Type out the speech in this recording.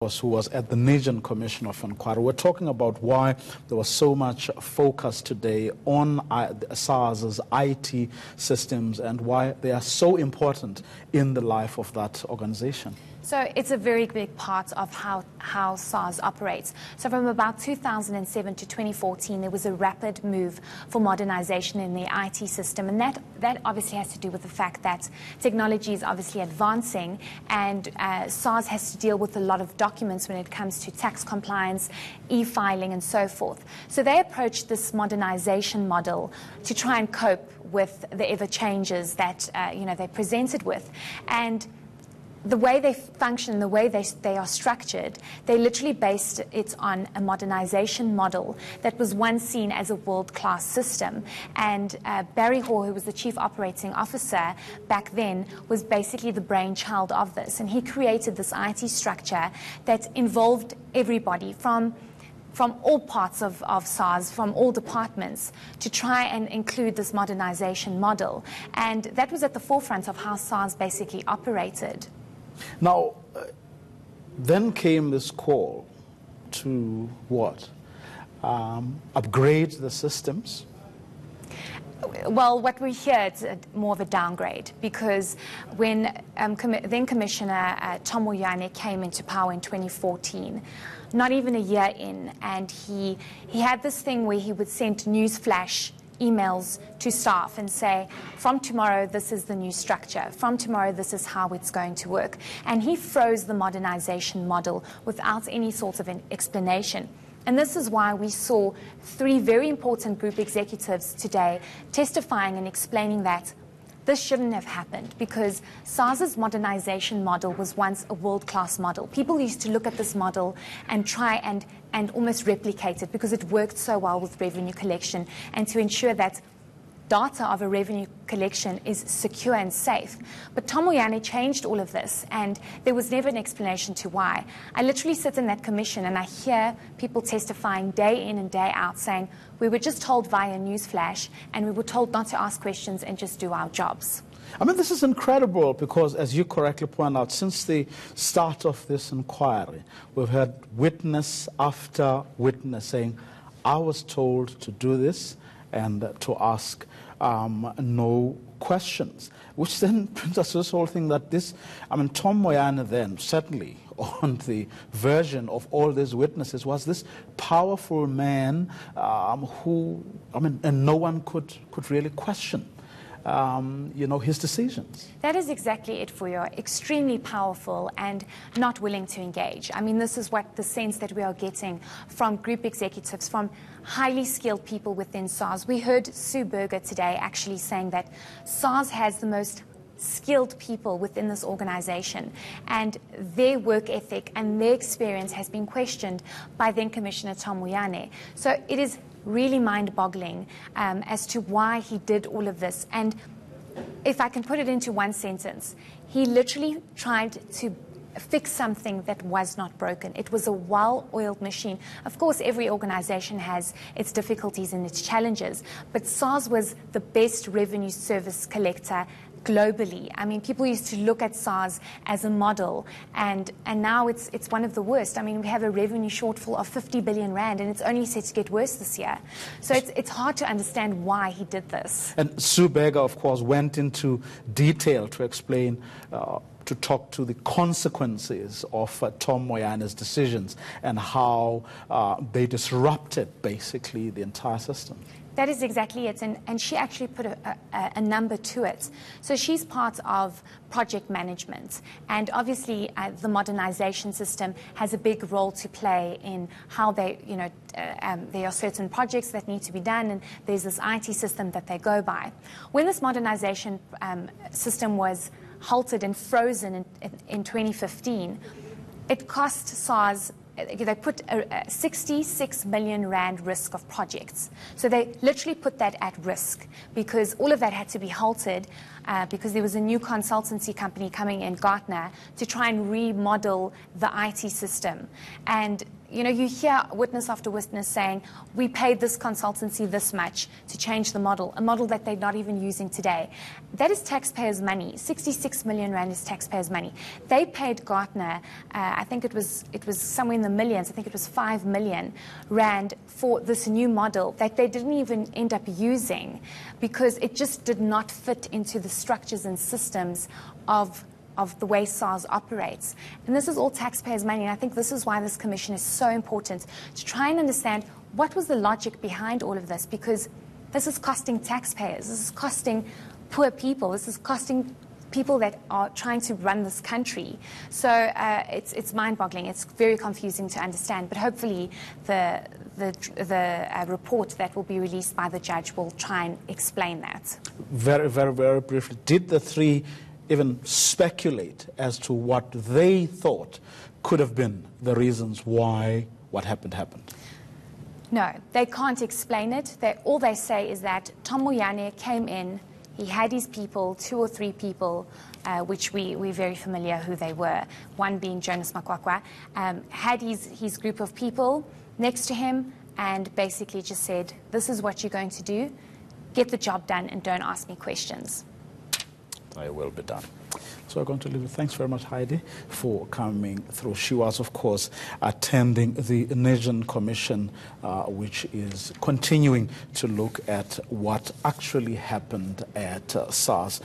who was at the Nugent Commission of Inquiry. We're talking about why there was so much focus today on SARS's IT systems and why they are so important in the life of that organization. So it's a very big part of how SARS operates. So from about 2007 to 2014, there was a rapid move for modernization in the IT system. And that obviously has to do with the fact that technology is obviously advancing, and SARS has to deal with a lot of documents when it comes to tax compliance, e-filing, and so forth. So they approached this modernization model to try and cope with the ever changes that they're presented with. And the way they function, the way they are structured, they literally based it on a modernization model that was once seen as a world-class system. And Barry Hoare, who was the chief operating officer back then, was basically the brainchild of this. And he created this IT structure that involved everybody from all parts of SARS, from all departments, to try and include this modernization model. And that was at the forefront of how SARS basically operated. Now, then came this call to what? Upgrade the systems? Well, what we hear is more of a downgrade, because when then Commissioner Tom Moyane came into power in 2014, not even a year in, and he had this thing where he would send news flash emails to staff and say, from tomorrow, this is the new structure. From tomorrow, this is how it's going to work. And he froze the modernization model without any sort of an explanation. And this is why we saw 3 very important group executives today testifying and explaining that this shouldn't have happened, because SARS's modernization model was once a world-class model. People used to look at this model and try and almost replicate it, because it worked so well with revenue collection, and to ensure that data of a revenue collection is secure and safe. But Tom Moyane changed all of this, and there was never an explanation to why. I literally sit in that commission and I hear people testifying day in and day out saying, we were just told via newsflash, and we were told not to ask questions and just do our jobs. I mean, this is incredible because, as you correctly point out, since the start of this inquiry, we've had witness after witness saying, I was told to do this and to ask no questions, which then brings us to this whole thing that Tom Moyane then, certainly on the version of all these witnesses, was this powerful man who, and no one could really question his decisions. That is exactly it for you. Extremely powerful and not willing to engage. I mean, this is what the sense that we are getting from group executives, from highly skilled people within SARS. We heard Sue Berger today actually saying that SARS has the most skilled people within this organization, and their work ethic and their experience has been questioned by then Commissioner Tom Moyane. So it is really mind-boggling as to why he did all of this. And if I can put it into one sentence, he literally tried to fix something that was not broken. It was a well-oiled machine. Of course, every organization has its difficulties and its challenges, but SARS was the best revenue service collector globally. I mean, people used to look at SARS as a model, and now it's one of the worst. I mean, we have a revenue shortfall of 50 billion rand, and it's only set to get worse this year. So it's hard to understand why he did this. And Sue Berger, of course, went into detail to explain, to talk to the consequences of Tom Moyane's decisions and how they disrupted, basically, the entire system. That is exactly it, and she actually put a number to it. So she's part of project management, and obviously the modernization system has a big role to play in how they, there are certain projects that need to be done, and there's this IT system that they go by. When this modernization system was halted and frozen in 2015, it cost SARS. They put a 66 million rand risk of projects. So they literally put that at risk because all of that had to be halted because there was a new consultancy company coming in, Gartner, to try and remodel the IT system. And you hear witness after witness saying, we paid this consultancy this much to change the model, a model that they're not even using today. That is taxpayers' money. 66 million rand is taxpayers' money. They paid Gartner, I think it was somewhere in the millions, I think it was 5 million rand for this new model that they didn't even end up using because it just did not fit into the structures and systems of the way SARS operates. And this is all taxpayers' money, and I think this is why this commission is so important, to try and understand what was the logic behind all of this, because this is costing taxpayers, this is costing poor people, this is costing people that are trying to run this country. So it's mind-boggling, it's very confusing to understand, but hopefully the report that will be released by the judge will try and explain that. Very, very, very briefly, did the three even speculate as to what they thought could have been the reasons why what happened? No, they can't explain it. All they say is that Tom Moyane came in, he had his people, 2 or 3 people, which we're very familiar who they were, one being Jonas Makwakwa, had his group of people next to him and basically just said, this is what you're going to do, get the job done and don't ask me questions. I will be done. So we're going to leave it. Thanks very much, Heidi, for coming through. She was, of course, attending the Nugent Commission, which is continuing to look at what actually happened at SARS.